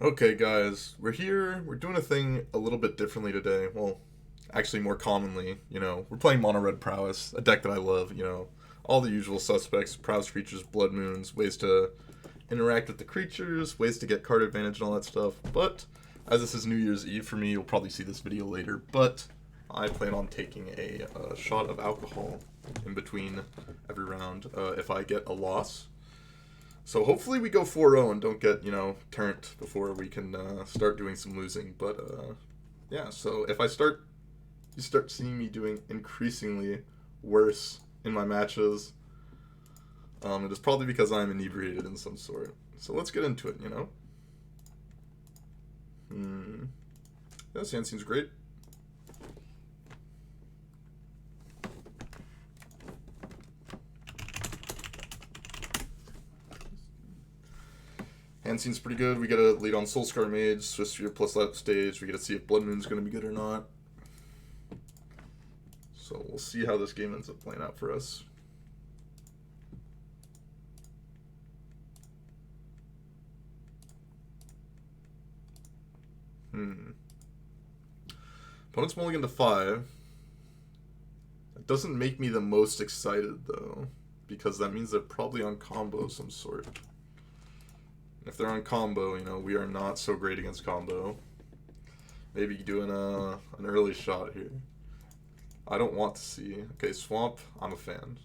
Okay, guys, we're here. We're doing a thing a little bit differently today. Well, actually, more commonly, we're playing Mono Red Prowess, a deck that I love. All the usual suspects: Prowess creatures, Blood Moons, ways to interact with the creatures, ways to get card advantage, and all that stuff. But as this is New Year's Eve for me, you'll probably see this video later. But I plan on taking a shot of alcohol in between every round if I get a loss. So hopefully we go 4-0 and don't get, turned before we can start doing some losing. But yeah, so if you start seeing me doing increasingly worse in my matches, it is probably because I'm inebriated in some sort. So let's get into it. Yeah, this hand seems great. Hand seems pretty good. We get a lead on Soulscar Mage, Swiss Sphere plus left stage. We get to see if Blood Moon's going to be good or not. So we'll see how this game ends up playing out for us. Opponent's mulligan to 5. That doesn't make me the most excited, though, because that means they're probably on combo of some sort. If they're on combo, we are not so great against combo. Maybe doing an early shot here. I don't want to see. Okay, Swamp, I'm a fan.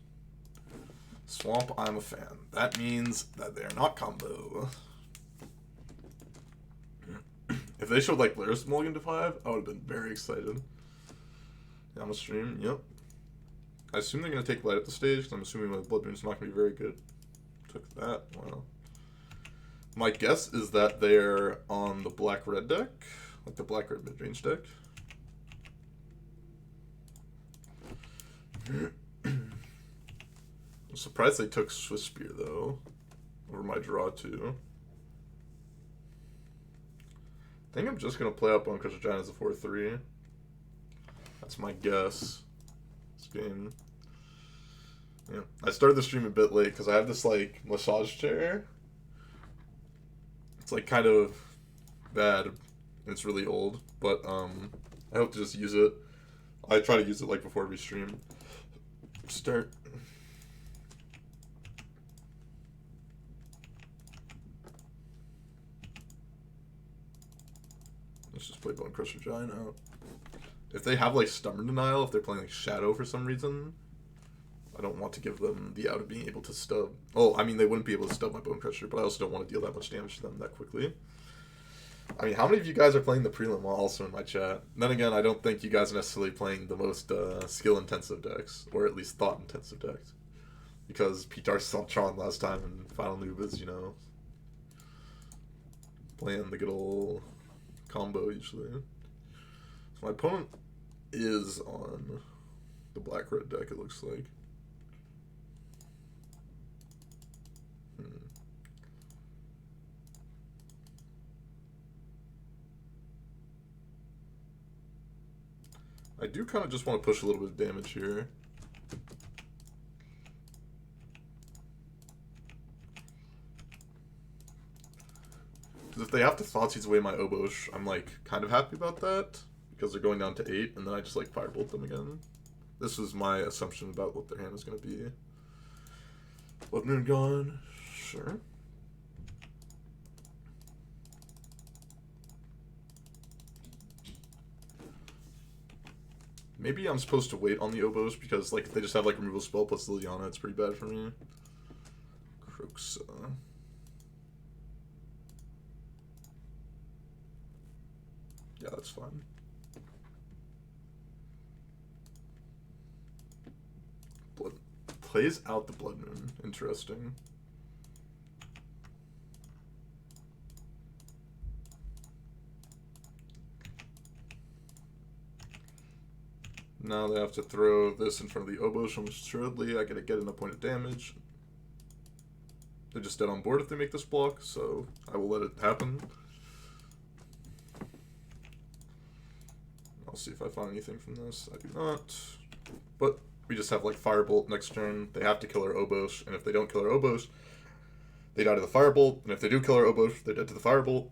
Swamp, I'm a fan. That means that they're not combo. If they showed like Lair's mulligan to 5, I would have been very excited. Yeah, I'm a stream, yep. I assume they're going to take light at the stage, because I'm assuming my Blood Moon's not going to be very good. Took that, wow. My guess is that they're on the black-red deck, like the black-red mid-range deck. I'm surprised they took Swiss Spear, though, over my draw, too. I think I'm just going to play out Bone Crusher Giant as a 4-3. That's my guess. This game. Yeah. I started the stream a bit late because I have this, like, massage chair. It's, like, kind of bad, and it's really old, but I hope to just use it. I try to use it, like, before we stream. Start. Let's just play Bone Crusher Giant out. If they have, like, Stubborn Denial, if they're playing, like, Shadow for some reason, I don't want to give them the out of being able to stub. Oh, I mean, they wouldn't be able to stub my Bone Crusher, but I also don't want to deal that much damage to them that quickly. I mean, how many of you guys are playing the Prelim while also in my chat? And then again, I don't think you guys are necessarily playing the most skill-intensive decks, or at least thought-intensive decks. Because Pitar saw Tron last time, and Final Noob is, playing the good old combo usually. So my opponent is on the black-red deck, it looks like. I do kind of just want to push a little bit of damage here. Because if they have to Thoughtseize away my Obosh, I'm like kind of happy about that. Because they're going down to 8, and then I just like Firebolt them again. This is my assumption about what their hand is going to be. Blood Moon gone. Sure. Maybe I'm supposed to wait on the Obosh because, like, if they just have, like, removal spell plus Liliana, it's pretty bad for me. Croxa. Yeah, that's fine. Blood plays out the Blood Moon. Interesting. Now they have to throw this in front of the Obosh, almost assuredly. I gotta get an point of damage. They're just dead on board if they make this block, so I will let it happen. I'll see if I find anything from this. I do not. But we just have like Firebolt next turn. They have to kill our Obosh, and if they don't kill our Obosh, they die to the Firebolt. And if they do kill our Obosh, they're dead to the Firebolt.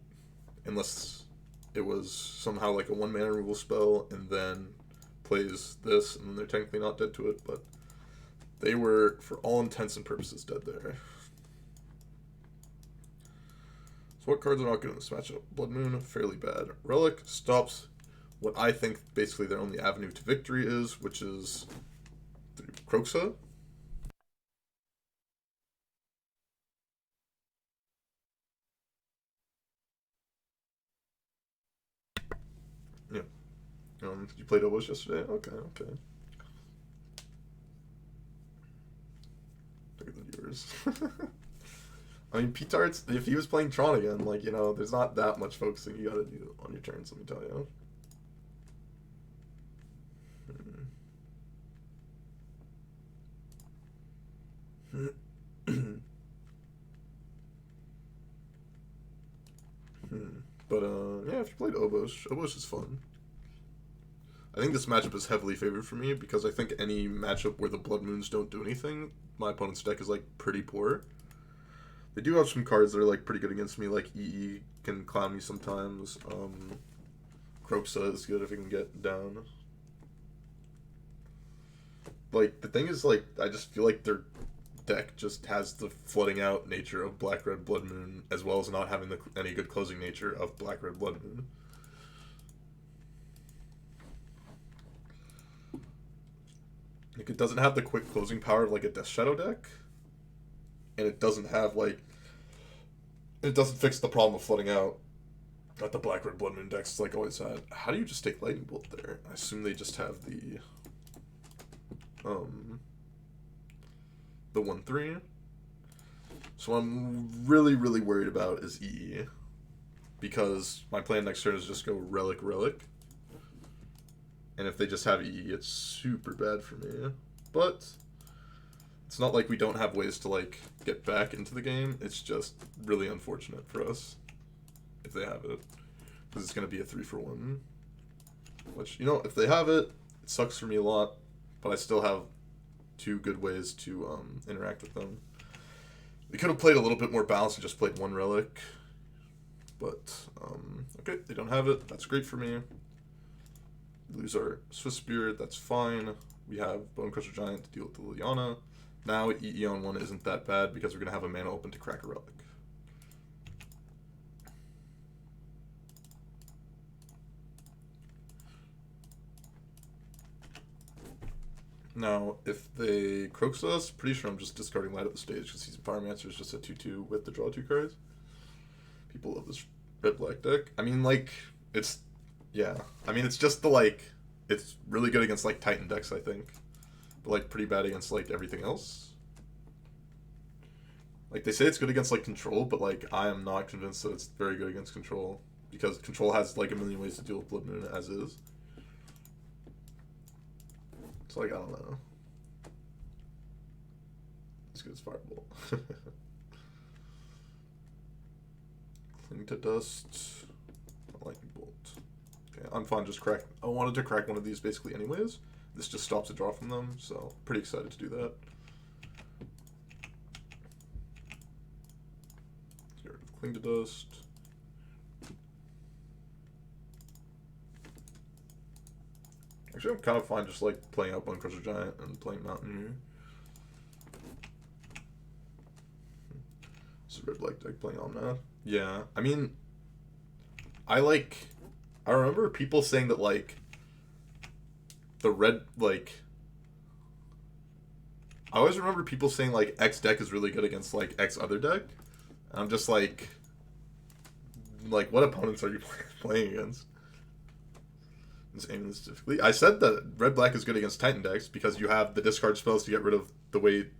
unless it was somehow like a 1-mana removal spell and then plays this, and then they're technically not dead to it, but they were, for all intents and purposes, dead there. So what cards are not good in this matchup? Blood Moon, fairly bad. Relic stops what I think basically their only avenue to victory is, which is through Kroxa. Yeah. You played Obos yesterday? Okay. Look at the viewers. I mean, P-Tarts, if he was playing Tron again, like, there's not that much focusing you gotta do on your turns, let me tell you. But, yeah, if you played Obos is fun. I think this matchup is heavily favored for me because I think any matchup where the Blood Moons don't do anything, my opponent's deck is, like, pretty poor. They do have some cards that are, like, pretty good against me, like EE can clown me sometimes. Kroxa is good if it can get down. Like, the thing is, like, I just feel like their deck just has the flooding out nature of Black-Red Blood Moon, as well as not having any good closing nature of Black-Red Blood Moon. Like, it doesn't have the quick closing power of, like, a Death Shadow deck. And it doesn't have, like... It doesn't fix the problem of flooding out that the Black-Red Blood Moon decks, like, always had. How do you just take Lightning Bolt there? I assume they just have the 1/3. So what I'm really, really worried about is EE. Because my plan next turn is just go Relic. And if they just have EE, it's super bad for me. But it's not like we don't have ways to, like, get back into the game. It's just really unfortunate for us if they have it. Because it's going to be a 3-for-1. Which, if they have it, it sucks for me a lot. But I still have 2 good ways to interact with them. We could have played a little bit more balanced and just played 1 Relic. But, okay, they don't have it. That's great for me. We lose our Swiss Spirit. That's fine. We have Bone Crusher Giant to deal with the Liliana. Now, EE on 1 isn't that bad because we're going to have a mana open to crack a Relic. Now, if they Croaks us, pretty sure I'm just discarding Light at the stage because he's a Pyromancer is just a 2/2 with the draw 2 cards. People love this red-black deck. I mean, like, it's... Yeah. I mean, it's just the, like... It's really good against, like, Titan decks, I think. But, like, pretty bad against, like, everything else. Like, they say it's good against, like, Control, but, like, I am not convinced that it's very good against Control. Because Control has, like, a million ways to deal with Blood Moon as is. So, like, I don't know. As good as Firebolt. Cling to Dust. Lightning Bolt. Okay, I'm fine just crack. I wanted to crack one of these basically anyways. This just stops a draw from them, so pretty excited to do that. Get rid of Cling to Dust. Actually, I'm kind of fine just like playing out Bone Crusher Giant and playing Mountaineer. This is a red-black deck playing Omnath. Yeah, I mean, I remember people saying that, like, the red, like, I always remember people saying, like, X deck is really good against, like, X other deck. And I'm just like, what opponents are you playing against? I'm just aiming this specifically. I said that red-black is good against Titan decks because you have the discard spells to get rid of the way...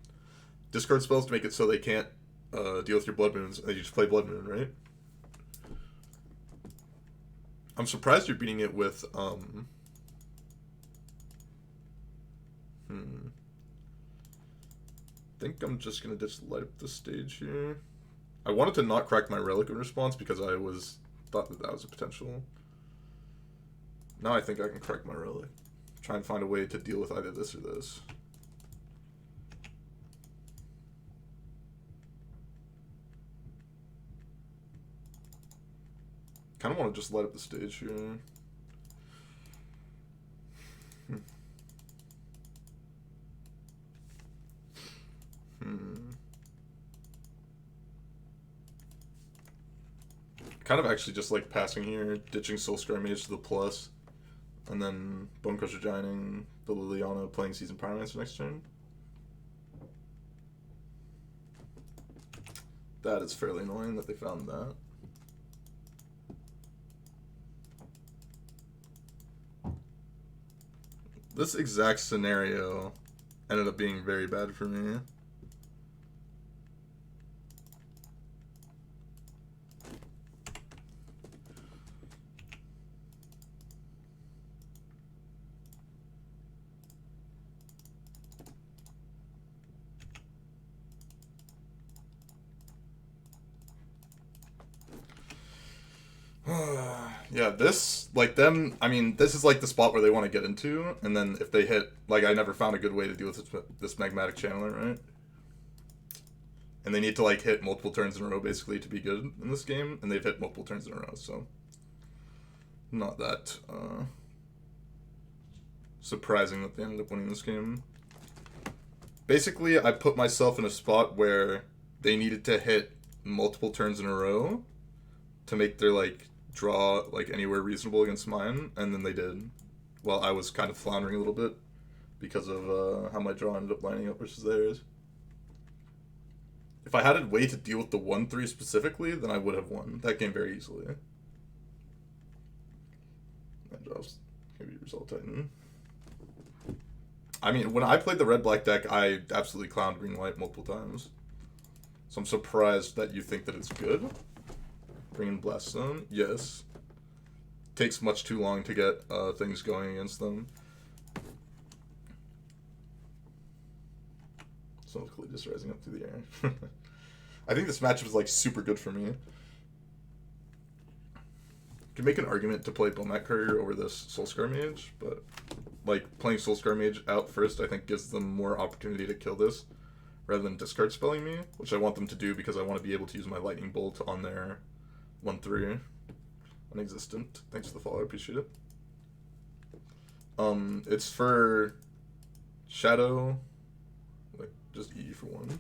Discard spells to make it so they can't deal with your Blood Moons, and you just play Blood Moon, right? I'm surprised you're beating it with, I think I'm just gonna just light up the stage here. I wanted to not crack my Relic in response because I thought that was a potential. Now I think I can crack my Relic. Try and find a way to deal with either this or this. Kind of want to just light up the stage here. Kind of actually just like passing here, ditching Soulscar Mage to the plus, and then Bonecrusher Gianting the Liliana, playing Seasoned Pyromancer next turn. That is fairly annoying that they found that. This exact scenario ended up being very bad for me. Yeah, this, like them, I mean, this is like the spot where they want to get into, and then if they hit, like, I never found a good way to deal with this Magmatic Channeler, right? And they need to, like, hit multiple turns in a row, basically, to be good in this game, and they've hit multiple turns in a row, so not that surprising that they ended up winning this game. Basically, I put myself in a spot where they needed to hit multiple turns in a row to make their, like, draw, like, anywhere reasonable against mine, and then they did. Well, I was kind of floundering a little bit because of how my draw ended up lining up versus theirs. If I had a way to deal with the 1-3 specifically, then I would have won that game very easily. That drops maybe Resolve Titan. I mean, when I played the red-black deck, I absolutely clowned green-white multiple times. So I'm surprised that you think that it's good. Bring in Blaststone, yes. Takes much too long to get things going against them. Someone's clearly just rising up through the air. I think this matchup is like super good for me. You can make an argument to play Bomat Courier over this Soulscar Mage, but like playing Soulscar Mage out first, I think gives them more opportunity to kill this rather than discard spelling me, which I want them to do because I want to be able to use my Lightning Bolt on their 1-3. Unexistent. Thanks for the follow, I appreciate it. It's for Shadow, like just E for 1.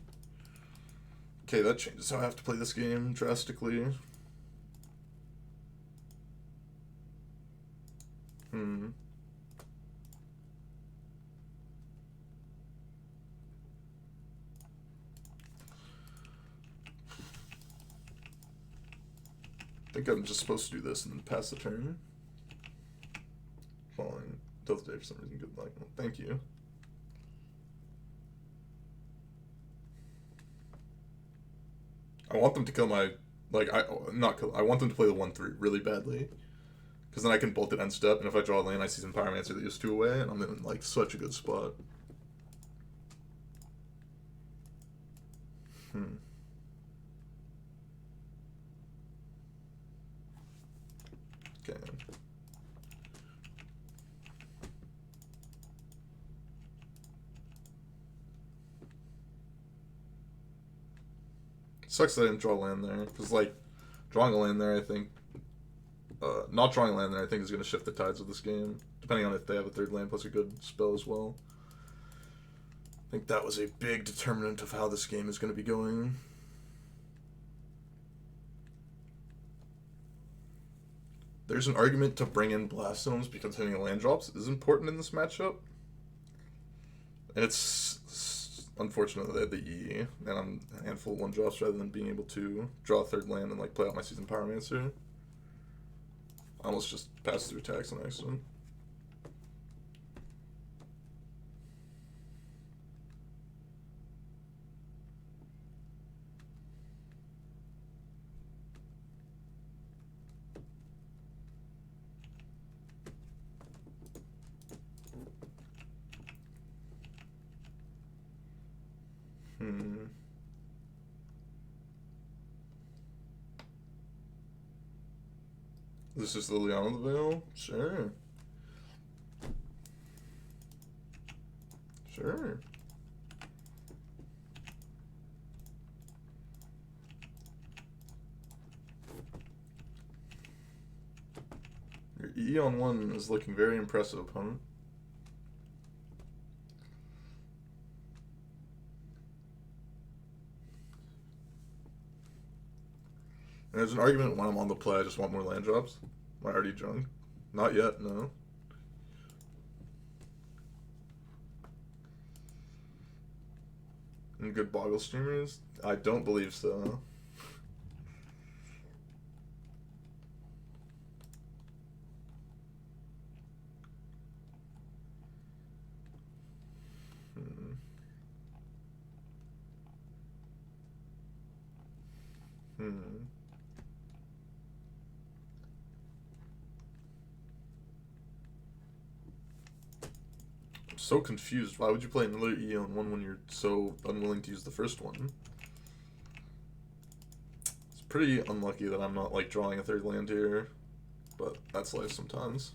Okay, that changes how I have to play this game drastically. I think I'm just supposed to do this and then pass the turn. Falling. Does day for some reason. Good luck. Well, thank you. I want them to kill my, like, not kill, I want them to play the 1-3 really badly. Because then I can bolt it end step, and if I draw a lane, I see some Pyromancer that use 2 away, and I'm in, like, such a good spot. Okay. Sucks that I didn't draw land there, because, like, drawing a land there, I think, not drawing a land there, I think is going to shift the tides of this game, depending on if they have a third land plus a good spell as well. I think that was a big determinant of how this game is going to be going. There's an argument to bring in Blast Zones because hitting land drops is important in this matchup. And it's unfortunate that they have the E, and I'm a handful of 1-drops rather than being able to draw a third land and like play out my Seasoned Pyromancer. I almost just passed through attacks on accident. This is Liliana the Veil? Sure. Sure. Your E on 1 is looking very impressive, opponent. And there's an argument when I'm on the play, I just want more land drops. Am I already drunk? Not yet, no. And good Boggle streamers? I don't believe so. I'm so confused. Why would you play another E on 1 when you're so unwilling to use the first one? It's pretty unlucky that I'm not, like, drawing a third land here, but that's life sometimes.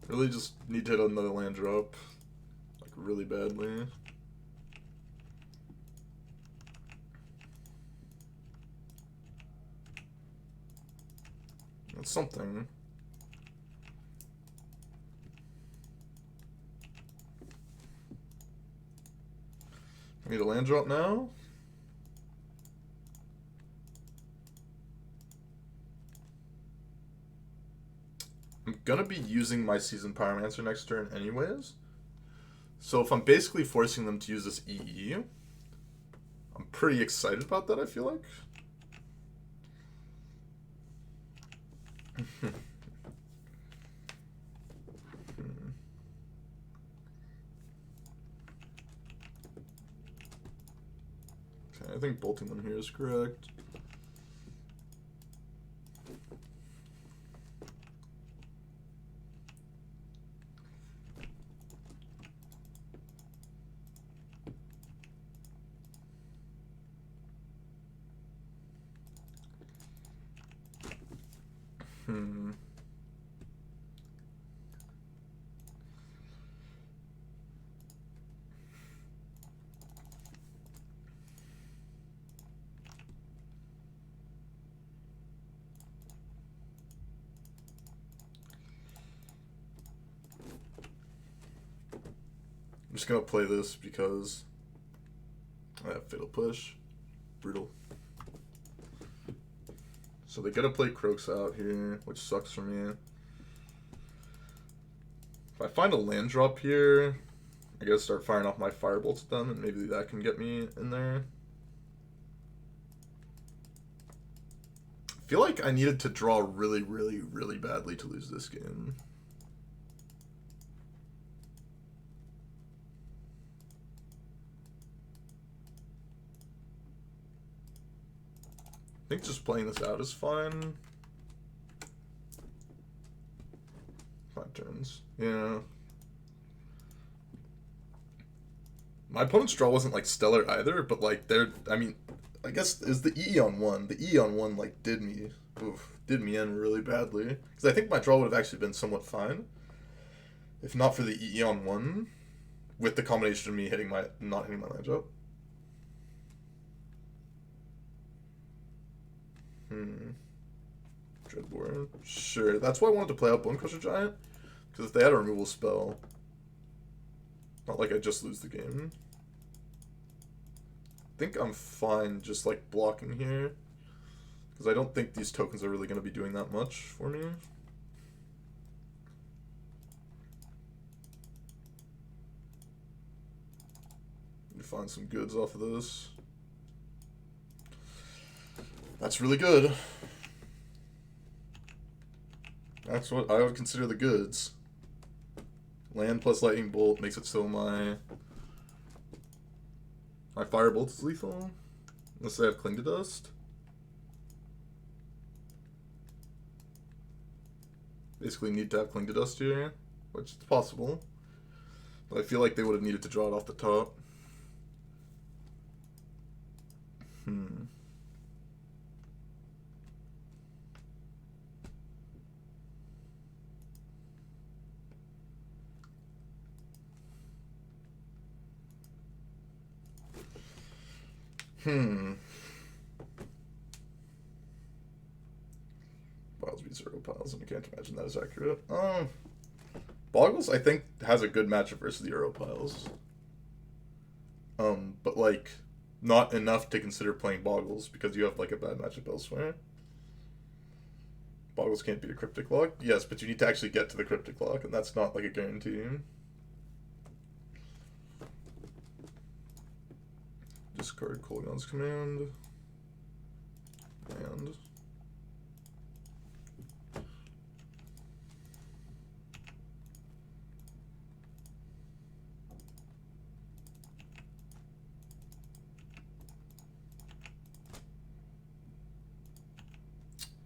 Really just need to hit another land drop, like, really badly. That's something. I need a land drop now? I'm gonna be using my Seasoned Pyromancer next turn anyways. So if I'm basically forcing them to use this EE, I'm pretty excited about that, I feel like. Okay, I think bolting them here is correct. I'm just gonna play this because I have Fatal Push. Brutal. So they gotta play Croaks out here, which sucks for me. If I find a land drop here, I gotta start firing off my Firebolts at them, and maybe that can get me in there. I feel like I needed to draw really, really, really badly to lose this game. I think just playing this out is fine. 5 turns. Yeah. My opponent's draw wasn't, like, stellar either, but, like, I mean, I guess is the E on 1. The E on 1, like, did me in really badly. Because I think my draw would have actually been somewhat fine. If not for the E on 1, with the combination of me not hitting my land drop. Dreadbore. Sure, that's why I wanted to play out Bonecrusher Giant. Because if they had a removal spell, not like I just lose the game. I think I'm fine just like blocking here. Because I don't think these tokens are really going to be doing that much for me. Need to find some goods off of this. That's really good. That's what I would consider the goods. Land plus Lightning Bolt makes it so my Firebolt is lethal. Unless I have Cling to Dust. Basically need to have Cling to Dust here, which is possible. But I feel like they would have needed to draw it off the top. Hmm. Hmm. Piles be 0 piles, and I can't imagine that is accurate. Boggles, I think, has a good matchup versus the Euro piles. But like, not enough to consider playing Boggles because you have like a bad matchup elsewhere. Boggles can't beat a Cryptic Lock. Yes, but you need to actually get to the Cryptic Lock, and that's not like a guarantee. Discard Kolaghan's Command. And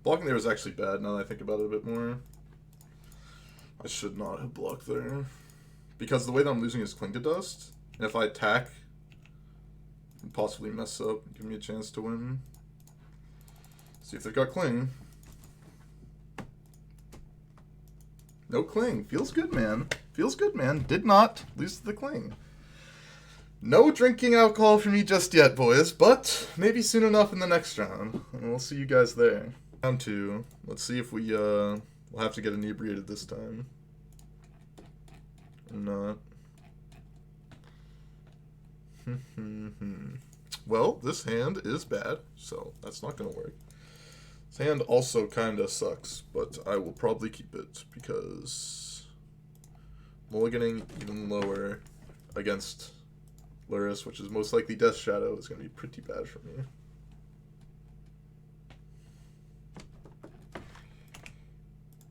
blocking there was actually bad now that I think about it a bit more. I should not have blocked there. Because the way that I'm losing is Cling to Dust. And if I attack, I can possibly mess up, give me a chance to win. See if they've got Cling. No Cling. Feels good, man. Feels good, man. Did not lose to the Cling. No drinking alcohol for me just yet, boys, but maybe soon enough in the next round. And we'll see you guys there. Round 2. Let's see if we'll have to get inebriated this time. Or not. Well, this hand is bad, so that's not going to work. This hand also kind of sucks, but I will probably keep it because mulliganing even lower against Luris, which is most likely Death Shadow, is going to be pretty bad for me.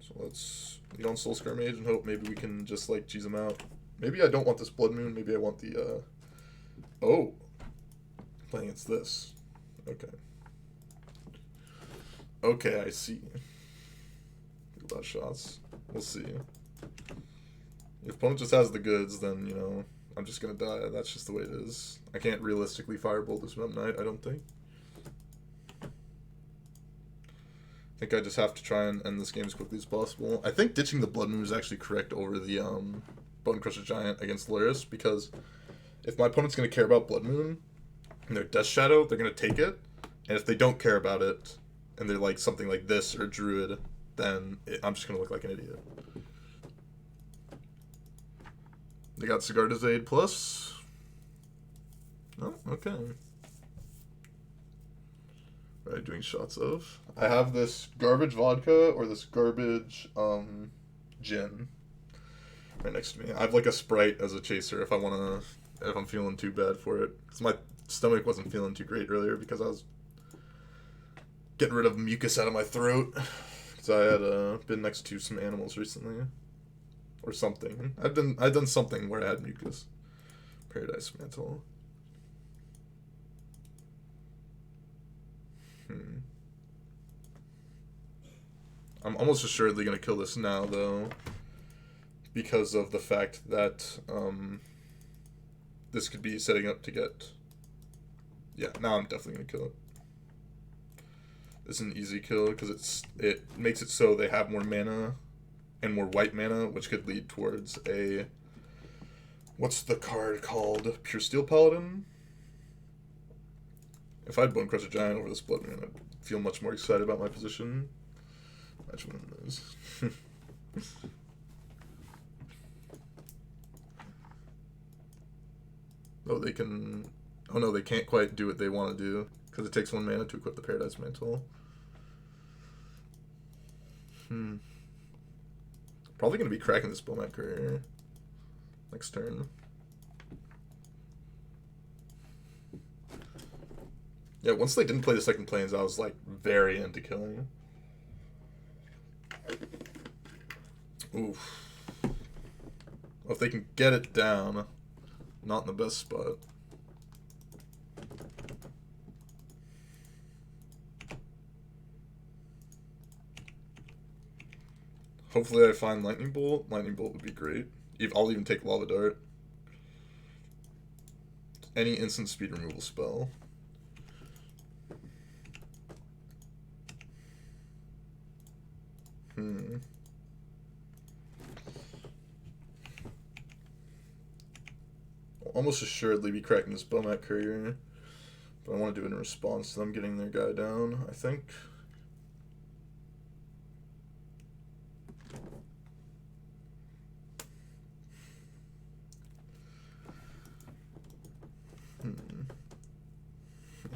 So let's lead on Soulscar Mage and hope maybe we can just like cheese him out. Maybe I don't want this Blood Moon, maybe I want the oh, playing against this. Okay. Okay, I see. Less shots. We'll see. If opponent just has the goods, then, you know, I'm just gonna die. That's just the way it is. I can't realistically firebolt this Mem Knight, I don't think. I think I just have to try and end this game as quickly as possible. I think ditching the Blood Moon is actually correct over the Bone Crusher Giant against Luris, because if my opponent's gonna care about Blood Moon and their Death Shadow, they're gonna take it. And if they don't care about it, and they're like something like this or Druid, then I'm just gonna look like an idiot. They got Sigarda's Aid plus. Oh, okay. What are you doing shots of? I have this garbage vodka or this garbage gin right next to me. I have like a Sprite as a chaser if I'm feeling too bad for it. Because my stomach wasn't feeling too great earlier because I was getting rid of mucus out of my throat. Because I had been next to some animals recently. Or something. I've done something where I had mucus. Paradise Mantle. I'm almost assuredly going to kill this now, though. Because of the fact that this could be setting up to get... Yeah, now I'm definitely going to kill it. This is an easy kill because it makes it so they have more mana and more white mana, which could lead towards a... What's the card called? Pure Steel Paladin? If I had Bone Crusher Giant over this Blood Moon, I'd feel much more excited about my position. Imagine one of those. Oh, they can... Oh no, they can't quite do what they want to do, because it takes 1 mana to equip the Paradise Mantle. Probably going to be cracking this Bowmaker next turn. Yeah, once they didn't play the second planes, I was like very into killing. Oof. Well, if they can get it down, not in the best spot. Hopefully I find Lightning Bolt. Lightning Bolt would be great. I'll even take Lava Dart. Any instant speed removal spell. Hmm. I'll almost assuredly be cracking this Bomat Courier, but I want to do it in response to them getting their guy down, I think.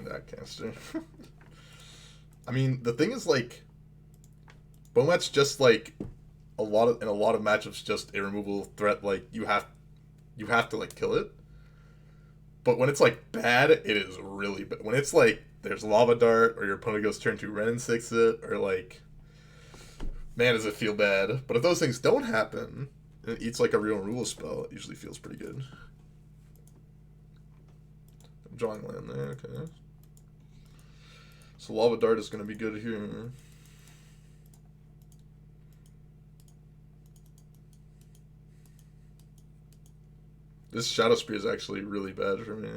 That caster. I mean, the thing is, like, Bomat's just like in a lot of matchups just a removable threat. Like you have to like kill it. But when it's like bad, it is really bad. When it's like there's Lava Dart or your opponent goes turn 2 Ren and 6 it, or like, man, does it feel bad. But if those things don't happen and it eats like a real removal spell, it usually feels pretty good. I'm drawing land there, okay. So Lava Dart is going to be good here. This Shadow Spear is actually really bad for me.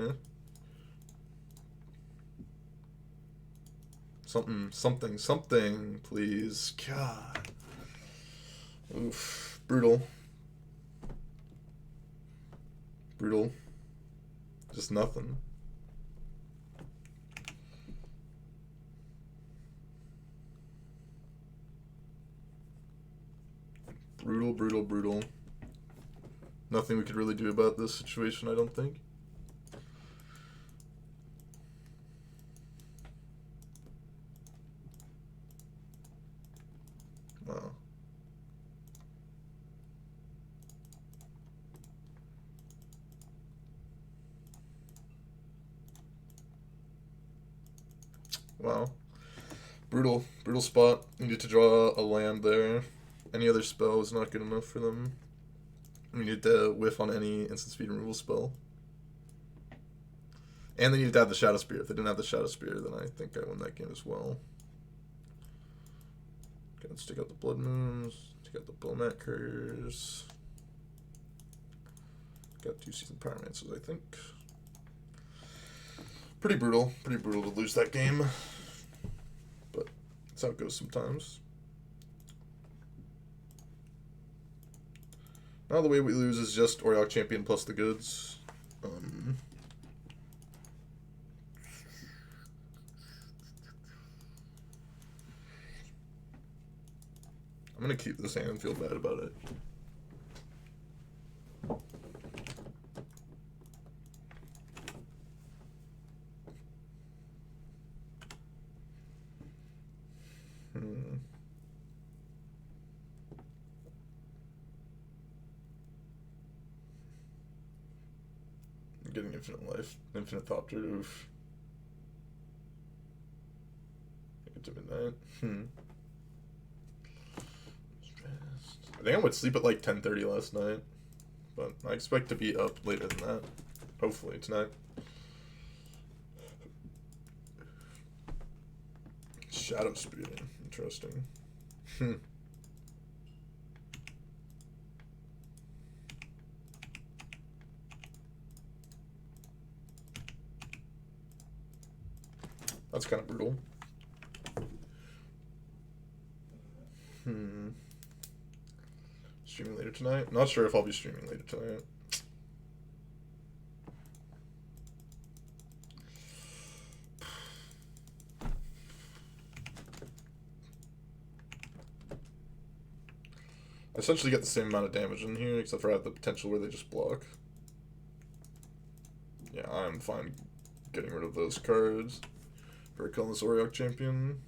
Something, please. God. Oof. Brutal. Just nothing. Brutal. Nothing we could really do about this situation, I don't think. Wow. Wow. Brutal spot. Needed to draw a land there. Any other spell was not good enough for them. We needed to whiff on any instant speed removal spell. And they needed to have the Shadow Spear. If they didn't have the Shadow Spear, then I think I win that game as well. Okay, let's take out the Blood Moons. Take out the Bomat Couriers. Got 2 Seasoned Pyromancers, I think. Pretty brutal to lose that game. But that's how it goes sometimes. Now the way we lose is just Oriok Champion plus the goods. I'm gonna keep this hand and feel bad about it. Getting infinite life, infinite thopter. Oof. Get to midnight. I think I went sleep at like 10:30 last night, but I expect to be up later than that. Hopefully tonight. Shadow Spear, interesting. That's kind of brutal. Streaming later tonight? Not sure if I'll be streaming later tonight. I essentially get the same amount of damage in here, except for I have the potential where they just block. Yeah, I'm fine getting rid of those cards for a colorless Oriok Champion.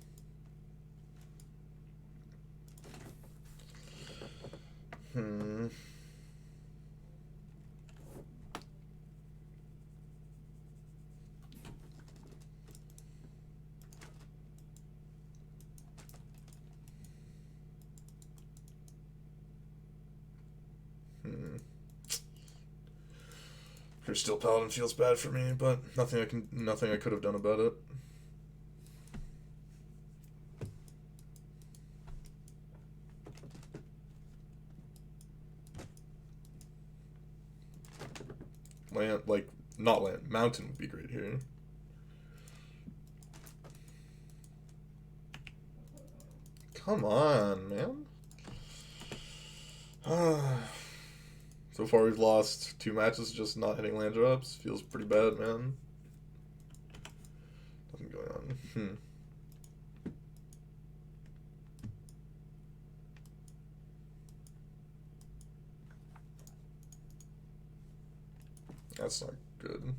Still Paladin feels bad for me, but nothing I could have done about it. Land, like, not land, mountain would be great here. Come on, man. So far we've lost 2 matches just not hitting land drops. Feels pretty bad, man. Nothing going on. That's not good.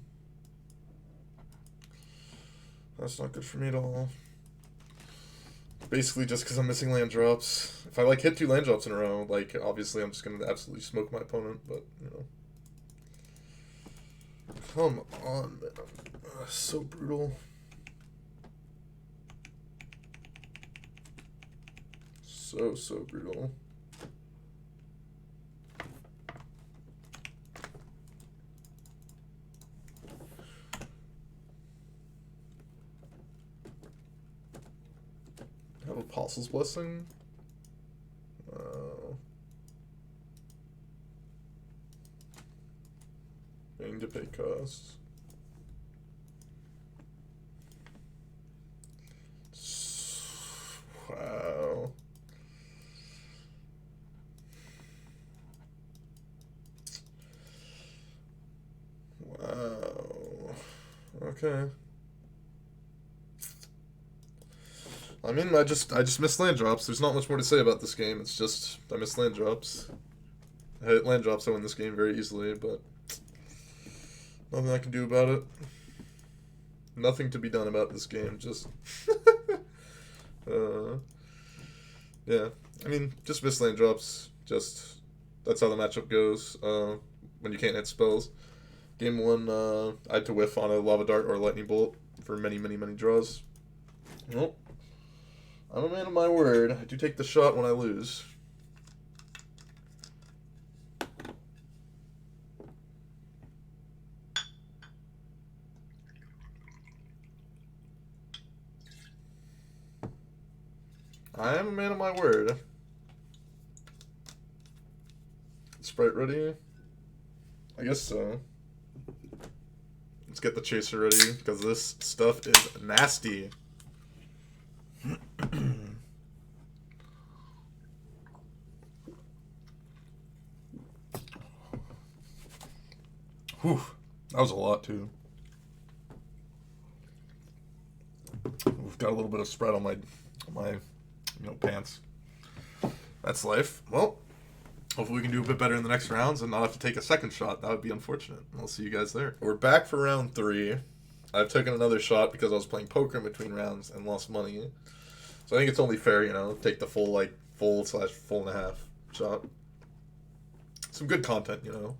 That's not good for me at all. Basically just because I'm missing land drops. If I like hit 2 land drops in a row, like obviously I'm just gonna absolutely smoke my opponent, but you know. Come on, man. So brutal. So brutal. I have Apostle's Blessing. Paying to pay costs. Wow. Wow. Okay. I mean, I just missed land drops. There's not much more to say about this game. It's just I missed land drops. I hit land drops, I win this game very easily, but nothing I can do about it. Nothing to be done about this game. Just yeah. I mean, just missed land drops. Just that's how the matchup goes. When you can't hit spells. Game 1, I had to whiff on a lava dart or a lightning bolt for many draws. Nope. I'm a man of my word. I do take the shot when I lose. I am a man of my word. Sprite ready? I guess so. Let's get the chaser ready, because this stuff is nasty. Whew, that was a lot too. We've got a little bit of spread on my pants. That's life. Well, hopefully we can do a bit better in the next rounds and not have to take a second shot. That would be unfortunate. I'll see you guys there. We're back for round 3. I've taken another shot because I was playing poker in between rounds and lost money. So I think it's only fair, take the full and a half shot. Some good content, If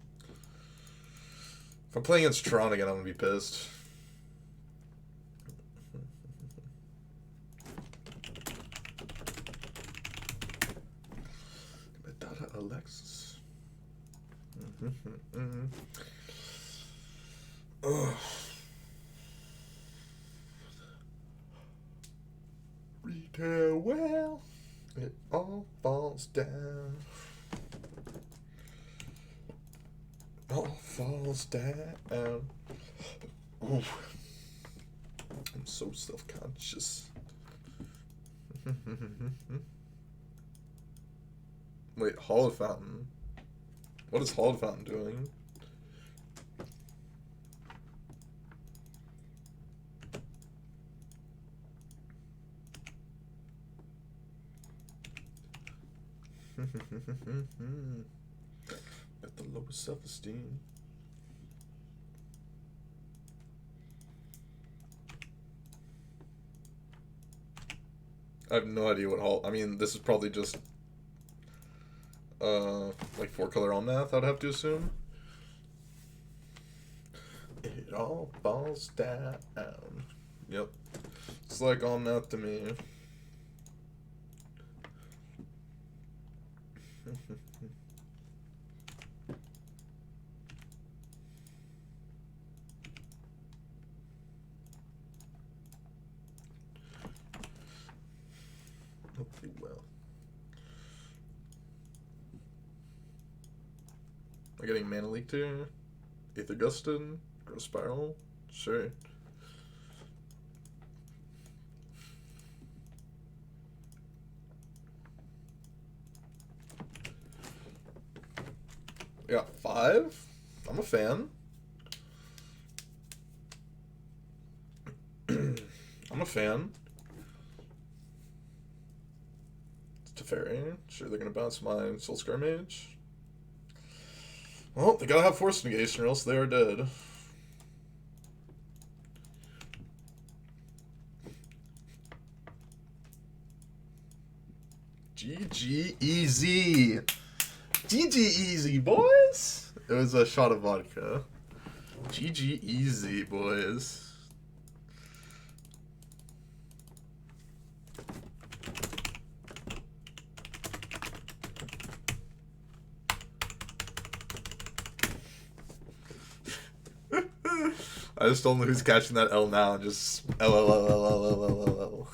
I'm playing against Tron again, I'm going to be pissed. Alexis. Retail well, it all falls down. All falls down. Oh, I'm so self-conscious. Wait, Hallowed Fountain. What is Hallowed Fountain doing? At the lowest self-esteem. I have no idea what I mean, this is probably just like 4-color on math, I'd have to assume. It all falls down. Yep. It's like all math to me. Hopefully well. Am I getting Mana Leak too? Aether Gusted? Grow Spiral? Sure. We got 5. I'm a fan. I'm a fan. Teferi. Sure, they're gonna bounce my Soul Scar Mage. Well, they gotta have Force Negation or else they are dead. GG easy. GG easy, boys. It was a shot of vodka. GG easy, boys. I just don't know who's catching that L now and just L L L L L L L L.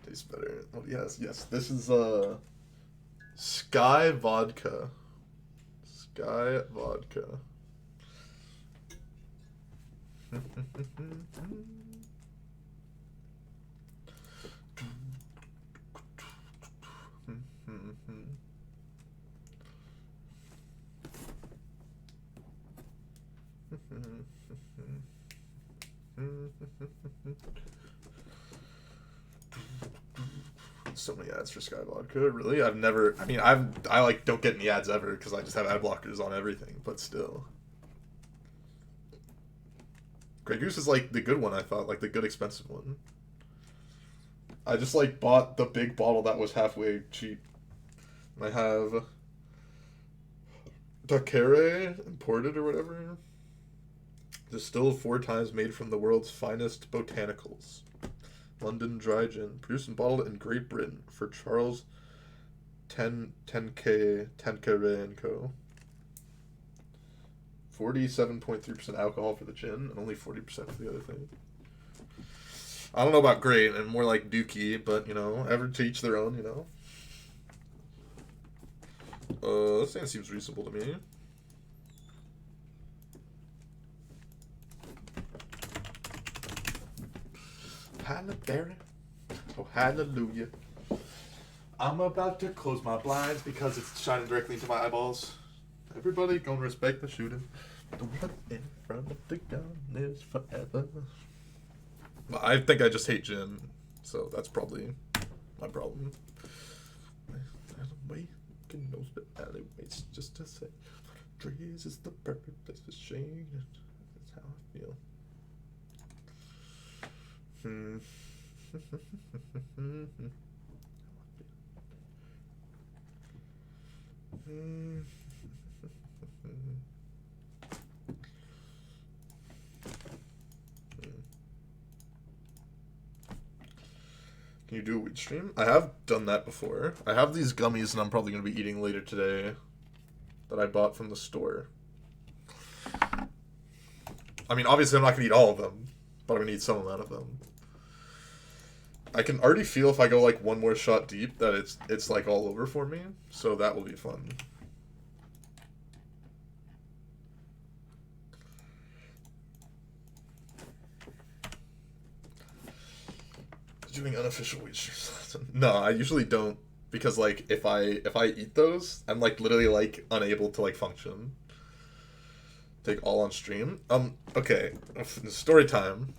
Tastes better. Oh yes, yes. This is Sky Vodka. Sky Vodka. So many ads for Sky Vodka. Really? I've never. I mean, I like don't get any ads ever because I just have ad blockers on everything. But still, Grey Goose is like the good one. I thought, like the good expensive one. I just like bought the big bottle that was halfway cheap. I have Dacere imported or whatever. Distilled 4 times, made from the world's finest botanicals. London Dry Gin, produced and bottled in Great Britain for Charles Tenqueray and Co. 47.3% alcohol for the gin and only 40% for the other thing. I don't know about great and more like dookie, but you know, ever to each their own, you know. This thing seems reasonable to me. Hallelujah. Oh, hallelujah. I'm about to close my blinds because it's shining directly into my eyeballs. Everybody gonna respect the shooting. The one in front of the gun is forever. I think I just hate gin, so that's probably my problem. Anyways, just to say, trees is the perfect place for shade. That's how I feel. Can you do a weed stream? I have done that before. I have these gummies that I'm probably going to be eating later today that I bought from the store. I mean, obviously I'm not going to eat all of them, but I'm going to eat some amount of them. I can already feel if I go like one more shot deep that it's like all over for me, so that will be fun. Doing unofficial weed streams. No, I usually don't because like if I eat those, I'm like literally like unable to like function. Take all on stream. Okay, story time.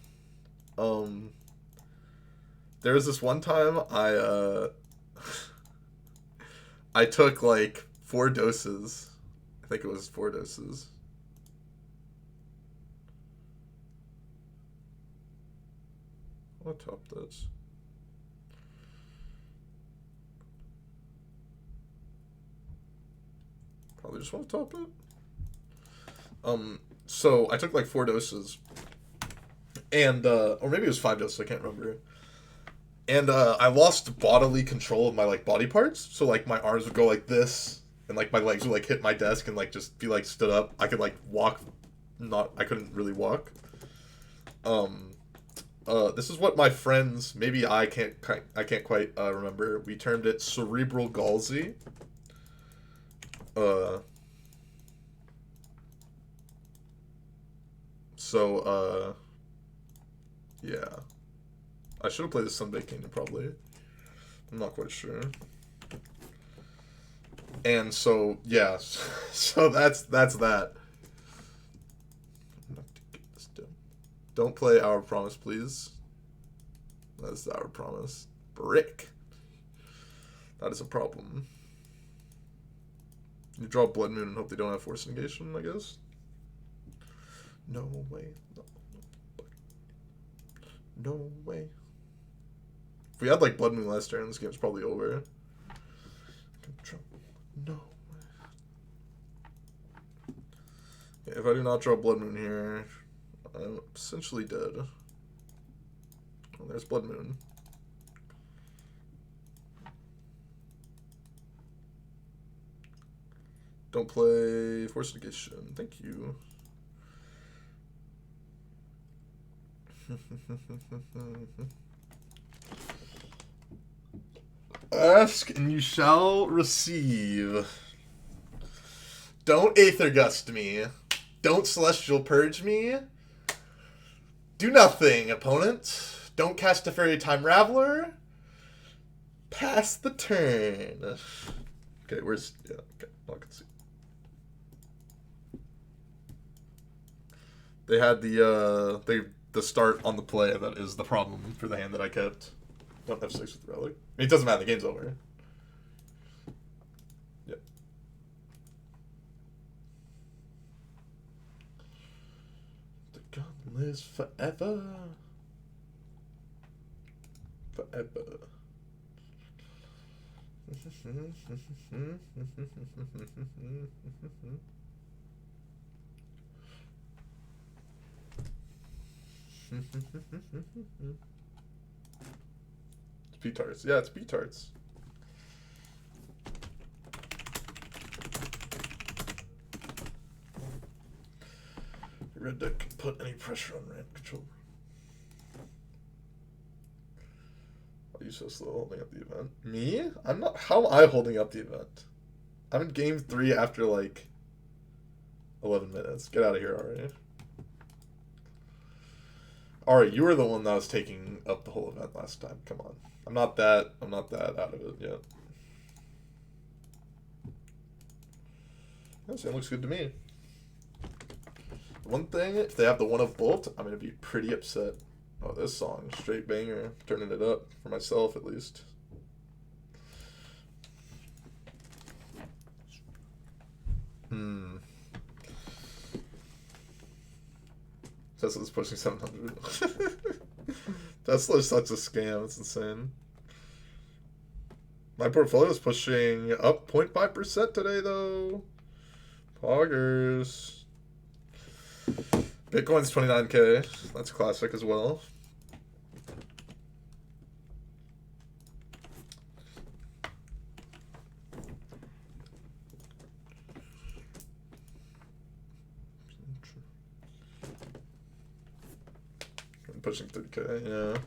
There was this one time I took like 4 doses. I think it was 4 doses. I'll top this. Probably just want to top it. So I took like 4 doses. And, or maybe it was 5 doses, I can't remember. And, I lost bodily control of my, like, body parts. So, like, my arms would go like this. And, like, my legs would, like, hit my desk and, like, just be, like, stood up. I could, like, walk. I couldn't really walk. This is what my friends, maybe I can't quite, remember. We termed it cerebral palsy. Yeah. I should have played the Sunday Kingdom, probably. I'm not quite sure. And so, yeah. So that's that. Don't play Our Promise, please. That's Our Promise. Brick. That is a problem. You draw Blood Moon and hope they don't have Force Negation, I guess. No way. No way. If we had like Blood Moon last turn, this game's probably over. No way. Okay, if I do not draw Blood Moon here, I'm essentially dead. Oh, there's Blood Moon. Don't play Force Negation. Thank you. Ask and you shall receive. Don't Aether Gust me. Don't Celestial Purge me. Do nothing, opponent. Don't cast a Fairy Time Raveler. Pass the turn. Okay, where's... Yeah, okay, I can see. They had the start on the play that is the problem for the hand that I kept. Don't have 6 with Relic. I mean, it doesn't matter, the game's over. Yep. The gun lives forever. Forever. It's P-Tarts. Yeah, it's P-Tarts. Red deck can put any pressure on Rand control. Are you so slow holding up the event? Me? I'm not. How am I holding up the event? I'm in game 3 after like 11 minutes. Get out of here, Ari. Ari, you were the one that was taking up the whole event last time. Come on. I'm not that out of it yet. That looks good to me. One thing, if they have the one of Bolt, I'm going to be pretty upset. Oh, this song, straight banger. Turning it up, for myself at least. Tesla's pushing 700. Tesla's such a scam, it's insane. My portfolio is pushing up 0.5% today, though. Poggers. Bitcoin's 29K. That's classic as well. I'm pushing 30K, yeah.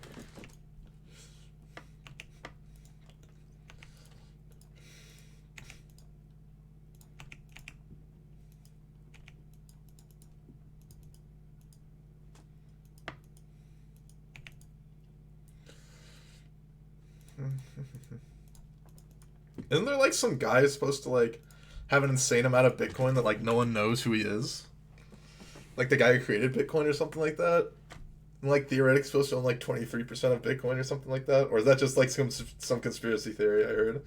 Isn't there like some guy who's supposed to like have an insane amount of Bitcoin that like no one knows who he is? Like the guy who created Bitcoin or something like that? And like theoretically supposed to own like 23% of Bitcoin or something like that? Or is that just like some conspiracy theory I heard?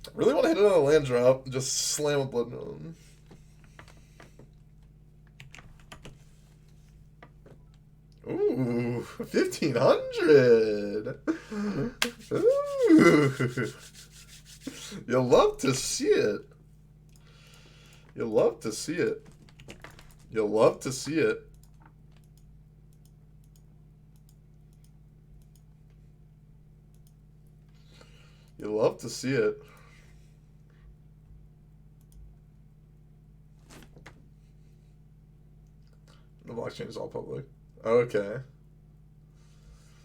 I really want to hit it on a land drop and just slam a Blood Moon. Ooh, 1,500. Ooh. You'll love to see it. You'll love to see it. You'll love to see it. You'll love to see it. The blockchain is all public. Okay.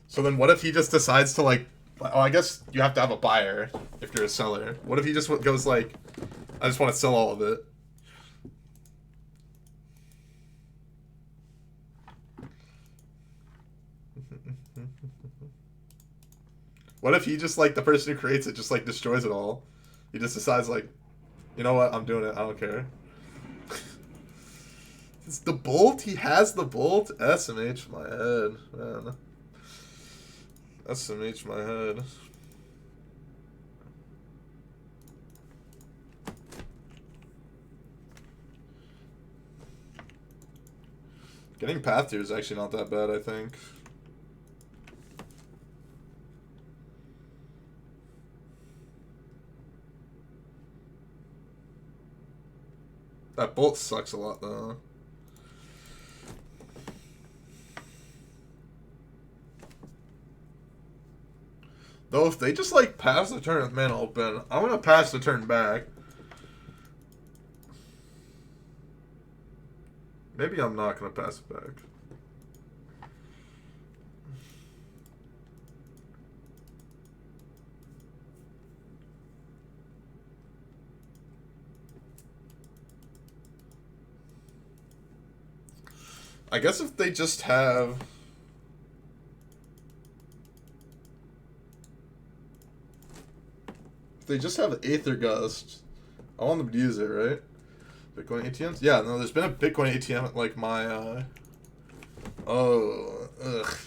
So then what if he just decides to like... Oh, I guess you have to have a buyer if you're a seller. What if he just goes like, I just want to sell all of it? What if he just like, the person who creates it just like destroys it all? He just decides like, you know what, I'm doing it. I don't care. It's the bolt. He has the bolt. SMH my head, man. SMH my head. Getting path here is actually not that bad, I think. That bolt sucks a lot, though. Though, if they just, like, pass the turn with mana open, I'm gonna pass the turn back. Maybe I'm not gonna pass it back. I guess if they just have... If they just have Aether Gust, I want them to use it, right? Bitcoin ATMs? Yeah, no, there's been a Bitcoin ATM at, like, my, Oh, ugh.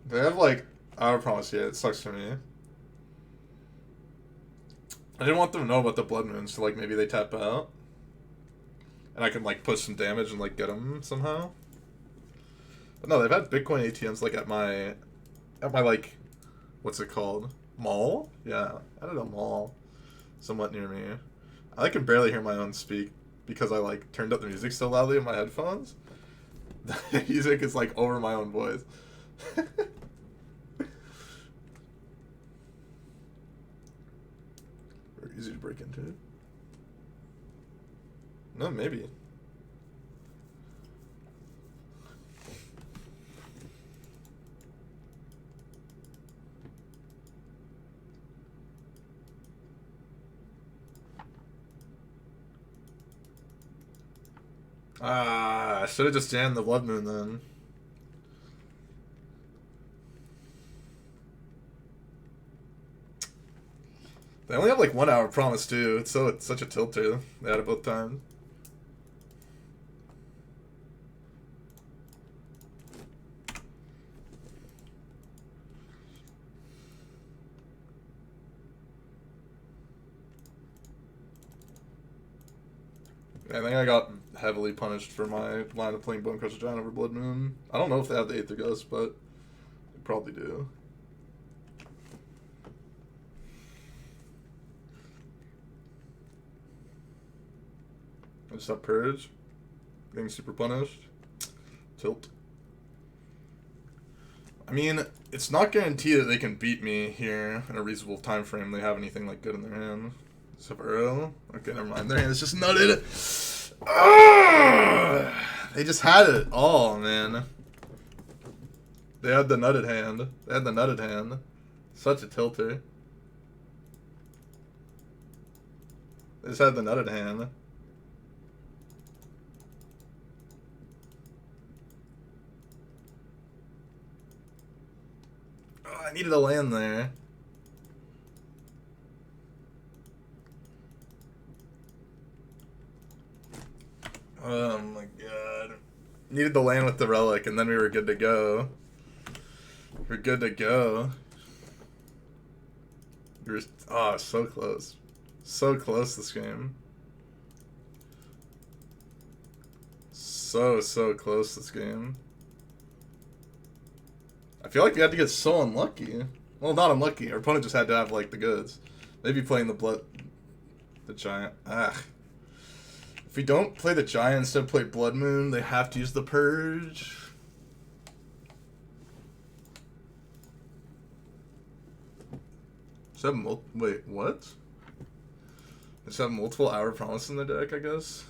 They have, like... I promise you, it sucks for me. I didn't want them to know about the Blood Moons, so, like, maybe they tap out. And I can, like, push some damage and, like, get them somehow. But no, they've had Bitcoin ATMs, like, at my, like, what's it called? Mall? Yeah, at a mall. Somewhat near me. I can barely hear my own speak because I, like, turned up the music so loudly in my headphones. The music is, like, over my own voice. Very easy to break into it. No, maybe. Ah, I should have just jammed the Blood Moon then. They only have like 1 hour promise too. It's such a tilt too. They had it both times. I think I got heavily punished for my line of playing Bone Crusher Giant over Blood Moon. I don't know if they have the Aether Ghost, but they probably do. I just have Purge. Getting super punished. Tilt. I mean, it's not guaranteed that they can beat me here in a reasonable time frame. They have anything like good in their hand. Except for Earl. Okay, never mind. Their hand is just nutted. They just had it all, man. They had the nutted hand. They had the nutted hand. Such a tilter. They just had the nutted hand. Oh, I needed a land there. Oh my god. Needed the land with the relic, and then we were good to go. We're good to go. You're so close. So close this game. So close this game. I feel like we had to get so unlucky. Well, not unlucky. Our opponent just had to have, like, the goods. Maybe playing the Giant. If we don't play the Giant instead of play Blood Moon, they have to use the Purge. Wait, what? Just have multiple Hour Promise in the deck, I guess?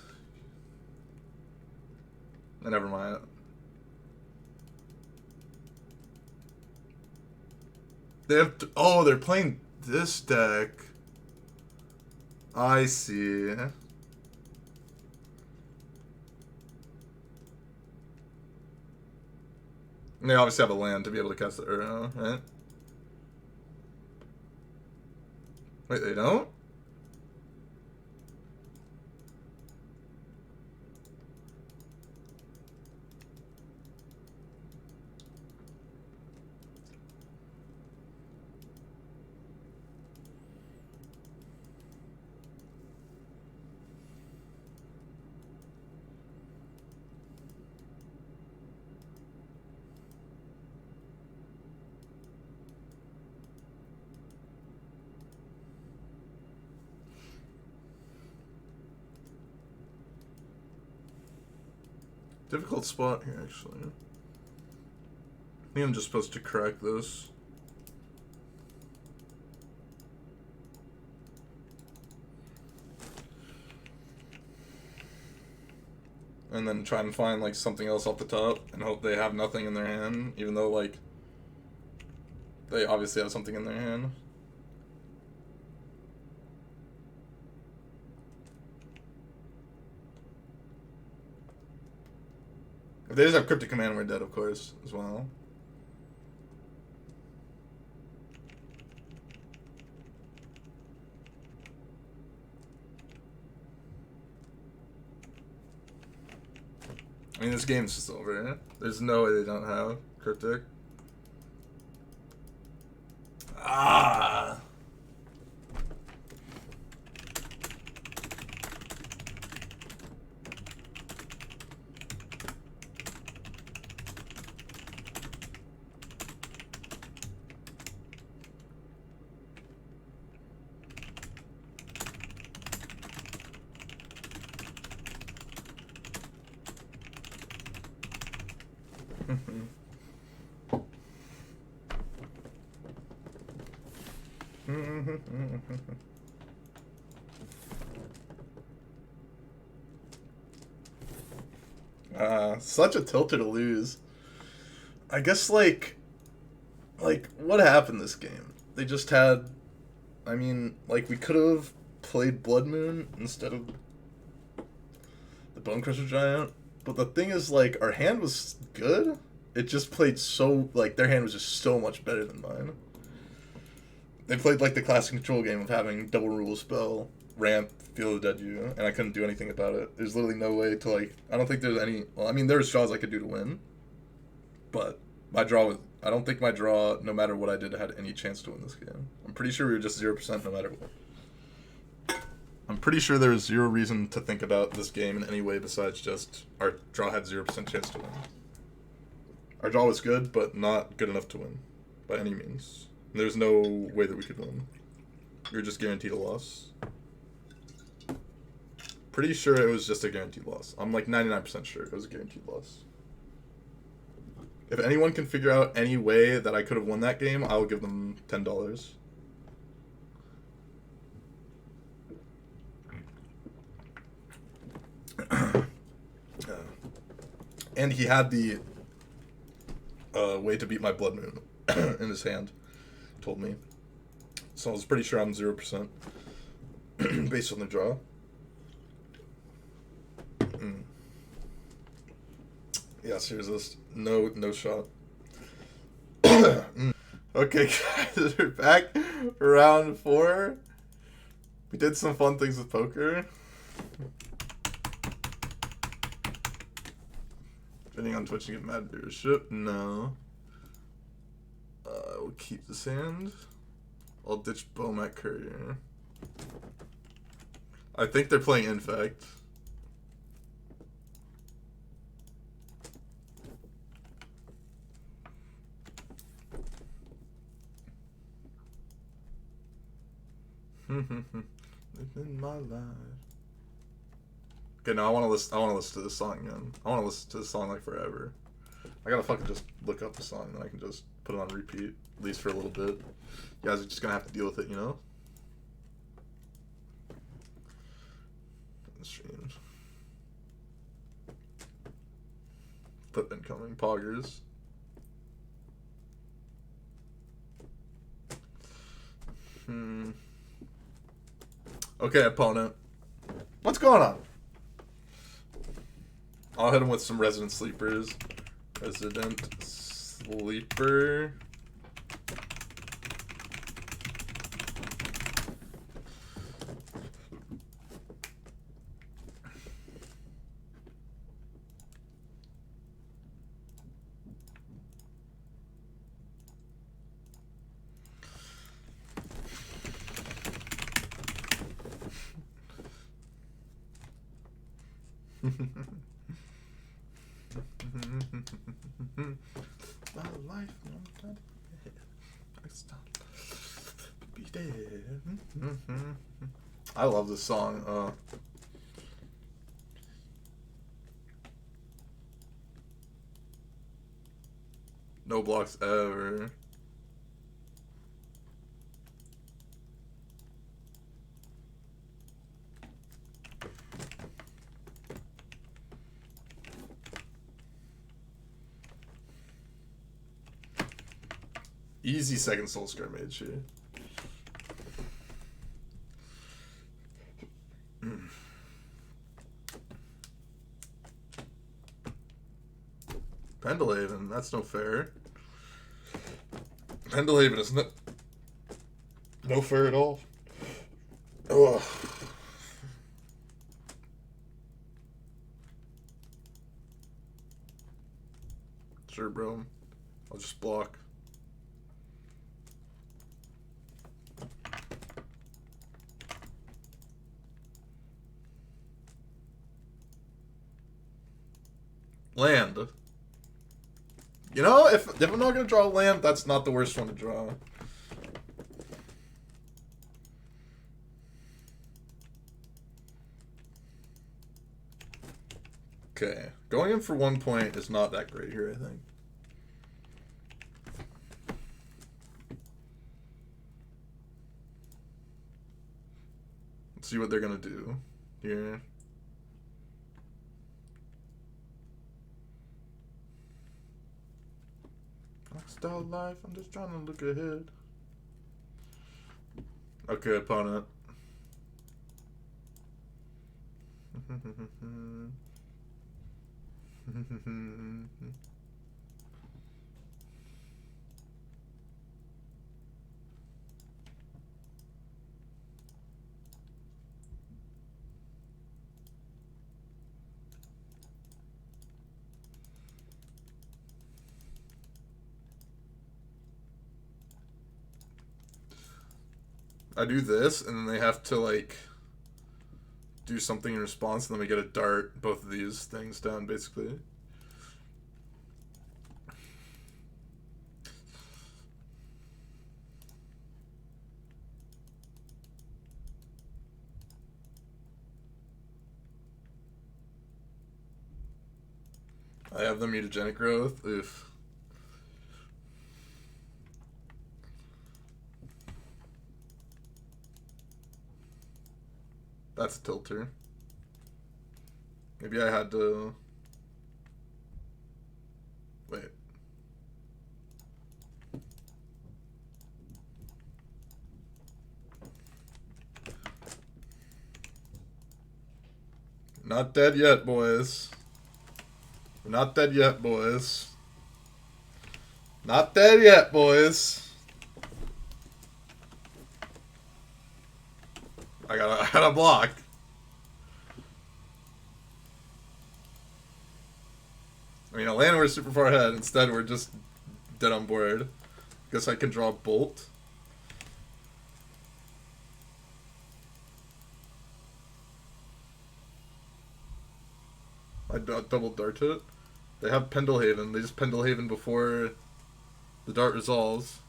Never mind. They have to, oh, they're playing this deck. I see. And they obviously have a land to be able to cast the arrow, right? Wait, they don't? Difficult spot here, actually. I think I'm just supposed to crack this. And then try and find, like, something else off the top and hope they have nothing in their hand, even though, like, they obviously have something in their hand. If they just have Cryptic Command, we're dead, of course, as well. I mean, this game's just over. There's no way they don't have Cryptic. Ah! Such a tilter to lose. I guess, like, what happened this game? They just had, I mean, like, we could have played Blood Moon instead of the Bone Crusher Giant, but the thing is, like, our hand was good. It just played so, like, their hand was just so much better than mine. They played, like, the classic control game of having double rule spell, ramp, feel the dead you, and I couldn't do anything about it. There's literally no way to, like, I don't think there's any, well, I mean, there was draws I could do to win, but my draw was, I don't think my draw, no matter what I did, had any chance to win this game. I'm pretty sure we were just 0% no matter what. I'm pretty sure there was zero reason to think about this game in any way besides just our draw had 0% chance to win. Our draw was good, but not good enough to win, by any means. There's no way that we could win. We were just guaranteed a loss. Pretty sure it was just a guaranteed loss. I'm like 99% sure it was a guaranteed loss. If anyone can figure out any way that I could have won that game, I'll give them $10. And he had the way to beat my Blood Moon in his hand. Told me. So I was pretty sure I'm 0% based on the draw. Yeah, seriously, no shot. Okay, guys, we're back for round 4. We did some fun things with poker. Depending on Twitch, you get mad viewership. No. We'll keep this hand. I'll ditch Bomac Courier. I think they're playing Infect. Living my life. Okay, now I want to listen to this song again. I want to listen to this song like forever. I gotta fucking just look up the song, and I can just put it on repeat, at least for a little bit. You guys are just gonna have to deal with it, you know? Strange. Flip incoming, poggers. Okay, opponent. What's going on? I'll hit him with some Resident Sleepers. Resident Sleepers. Sleeper. My life, no time to be dead. I love this song. No blocks ever. Easy second soul skirmish here. Pendelhaven, that's no fair. Pendelhaven is no fair at all. Ugh. Sure, bro. I'll just block. Land. You know, if I'm not gonna draw land, that's not the worst one to draw. Okay, going in for 1 point is not that great here, I think. Let's see what they're gonna do here. Style life, I'm just trying to look ahead. Okay, opponent. I do this, and then they have to, like, do something in response, and then we get a dart both of these things down, basically. I have the mutagenic growth. Oof. That's a tilter. Maybe I had to... Wait. Not dead yet, boys. We're not dead yet, boys. Not dead yet, boys. I gotta block. I mean, a land we're super far ahead. Instead, we're just dead on board. Guess I can draw a bolt. I double dart it. They have Pendelhaven. They just Pendelhaven before the dart resolves.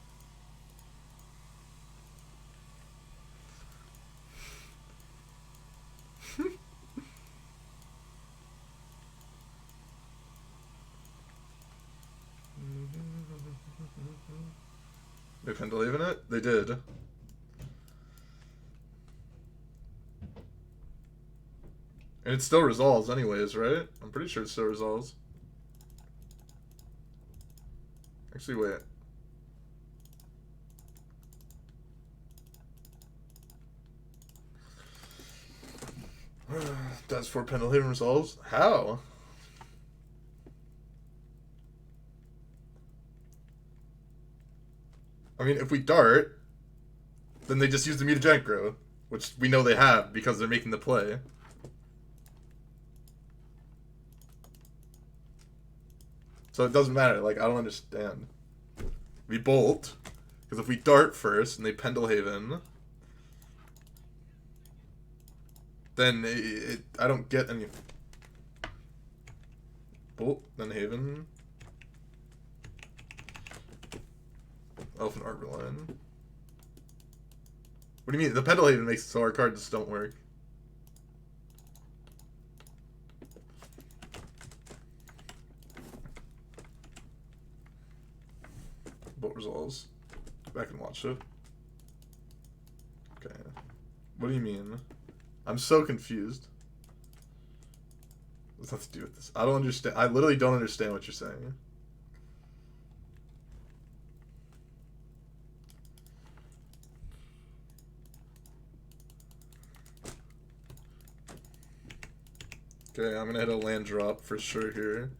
They Pendelhaven it? They did. And it still resolves anyways, right? I'm pretty sure it still resolves. Actually, wait. That's for Pendelhaven resolves? How? mean, if we dart, then they just use the mutagenic growth, which we know they have because they're making the play. So it doesn't matter. Like, I don't understand. We bolt, because if we dart first and they Pendelhaven, then I don't get any. Bolt, then Haven. Elfin Arborline. What do you mean? The Pendelhaven makes it so our cards just don't work. Bolt resolves. Go back and watch it. Okay. What do you mean? I'm so confused. What's that to do with this? I don't understand. I literally don't understand what you're saying. Okay, I'm gonna hit a land drop for sure here.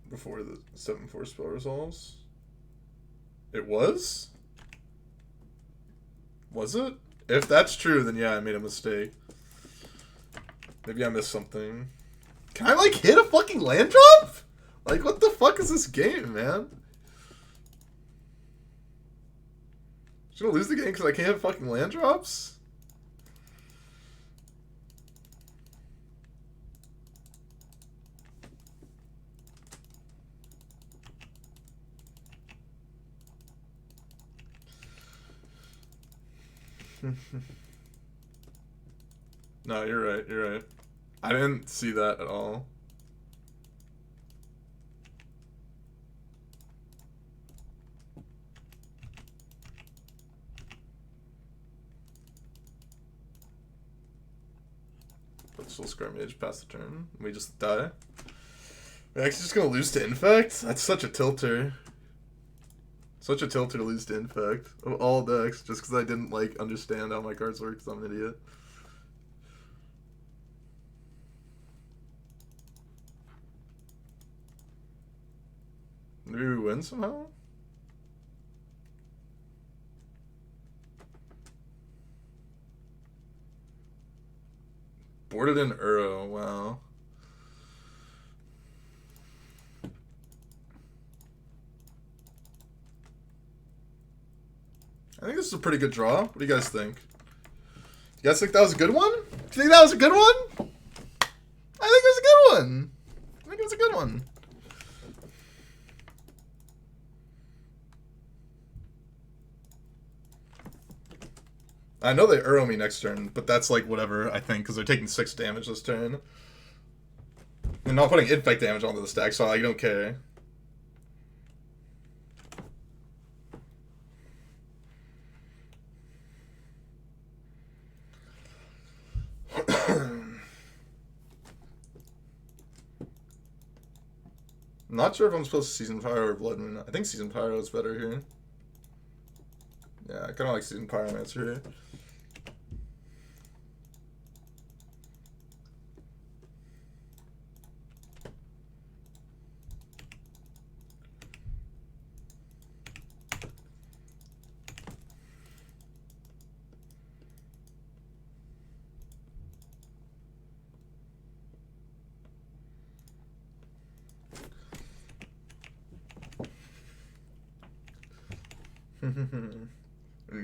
Before the 7/4 spell resolves. It was? Was it? If that's true, then yeah, I made a mistake. Maybe I missed something. Can I, like, hit a fucking land drop? Like, what the fuck is this game, man? Just gonna lose the game because I can't hit fucking land drops? No, you're right, you're right. I didn't see that at all. But still Skirmage past the turn. We just die. We're actually just gonna lose to Infect? That's such a tilter. Such a tilter to lose to Infect of all decks, just because I didn't, like, understand how my cards work, because I'm an idiot. Maybe we win somehow? Boarded in Uro, wow. I think this is a pretty good draw. What do you guys think? You guys think that was a good one? Do you think that was a good one? I think it was a good one. I think it was a good one. I know they Uro me next turn, but that's like whatever, I think, because they're taking 6 damage this turn. And not putting infect damage onto the stack, so I don't care. Not sure if I'm supposed to Season Pyro or Blood Moon. I think Season Pyro is better here. Yeah, I kind of like Season Pyromancer here.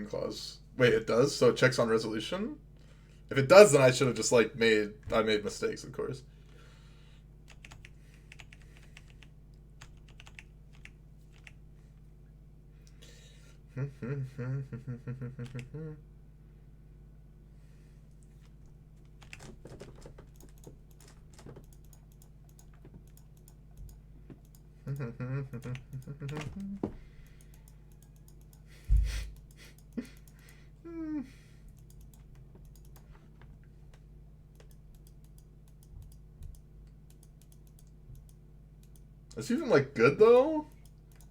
Clause. Wait, it does? So it checks on resolution? If it does, then I should have just, like, made mistakes, of course. Is he even, like, good, though?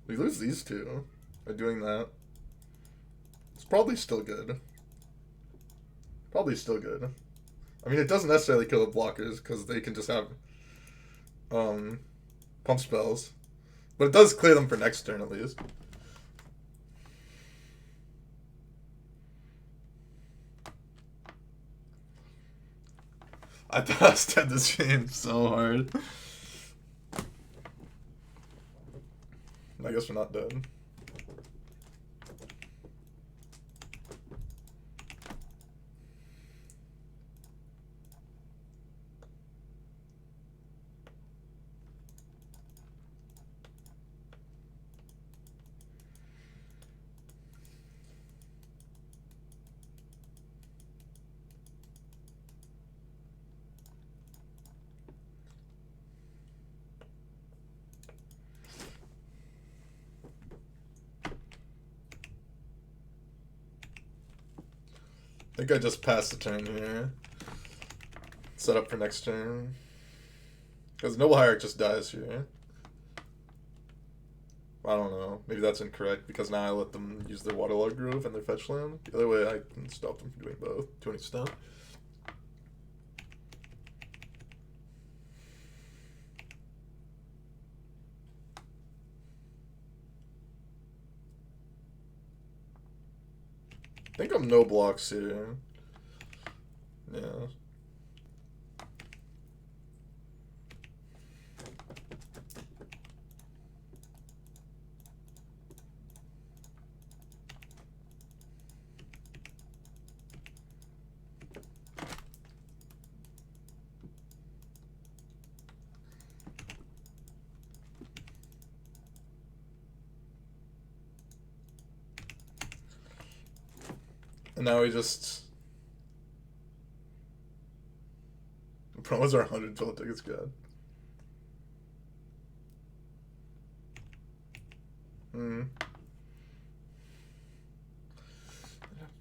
We lose these two by doing that. It's probably still good. Probably still good. I mean, it doesn't necessarily kill the blockers because they can just have um, pump spells, but it does clear them for next turn at least. I thought I was dead this game so hard. I guess we're not dead. I think I just passed the turn here. Set up for next turn. Because Noble Hierarch just dies here. I don't know. Maybe that's incorrect because now I let them use their Waterlog Grove and their fetch land. The other way I can stop them from doing both to an extent. I think I'm no blocks here. Yeah. And now we just... Promos are 112 tickets good.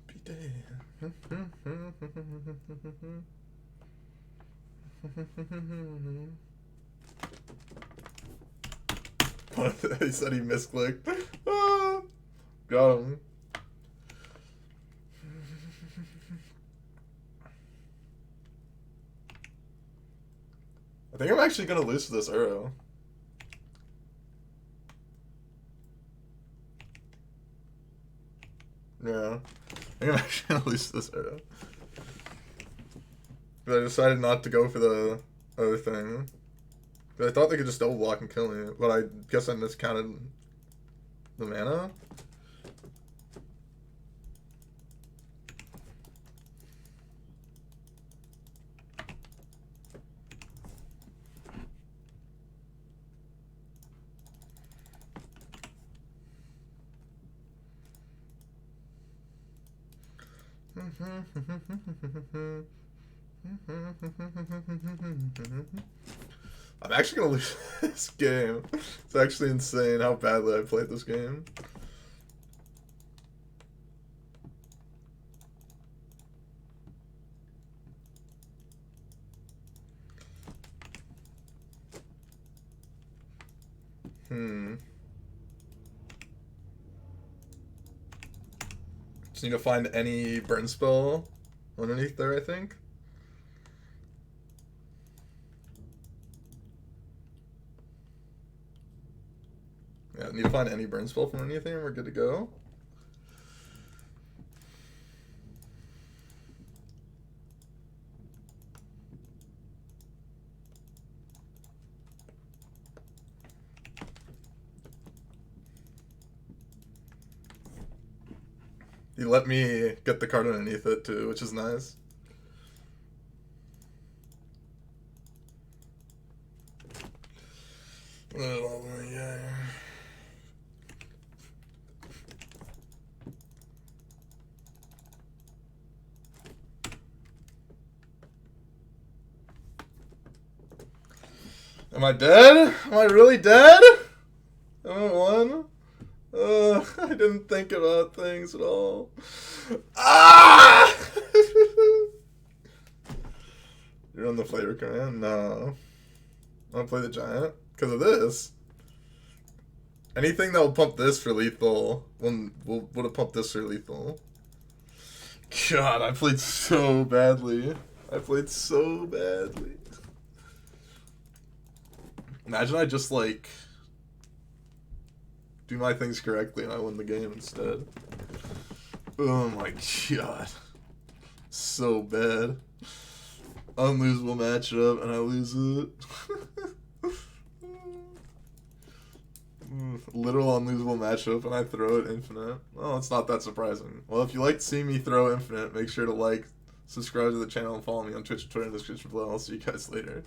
Happy day. He said he misclicked. Ah, got him. I think I'm actually gonna lose to this Uro. Yeah. I think I'm actually gonna lose to this Uro. But I decided not to go for the other thing. But I thought they could just double block and kill me. But I guess I miscounted the mana. I'm actually gonna lose this game. It's actually insane how badly I played this game. Just need to find any burn spell underneath there, I think. Yeah, need to find any burn spell from anything and we're good to go. He let me get the card underneath it too, which is nice. Oh, yeah. Am I dead? Am I really dead? Am I won? I didn't think about things at all. Ah! You're on the flavor command? No. I want to play the giant because of this. Anything that will pump this for lethal would have pumped this for lethal. God, I played so badly. I played so badly. Imagine I just, like, do my things correctly and I win the game instead. Oh my god. So bad. Unlosable matchup and I lose it. Literal unlosable matchup and I throw it infinite. Well, it's not that surprising. Well, if you like to see me throw infinite, make sure to like, subscribe to the channel, and follow me on Twitch and Twitter in the description below. I'll see you guys later.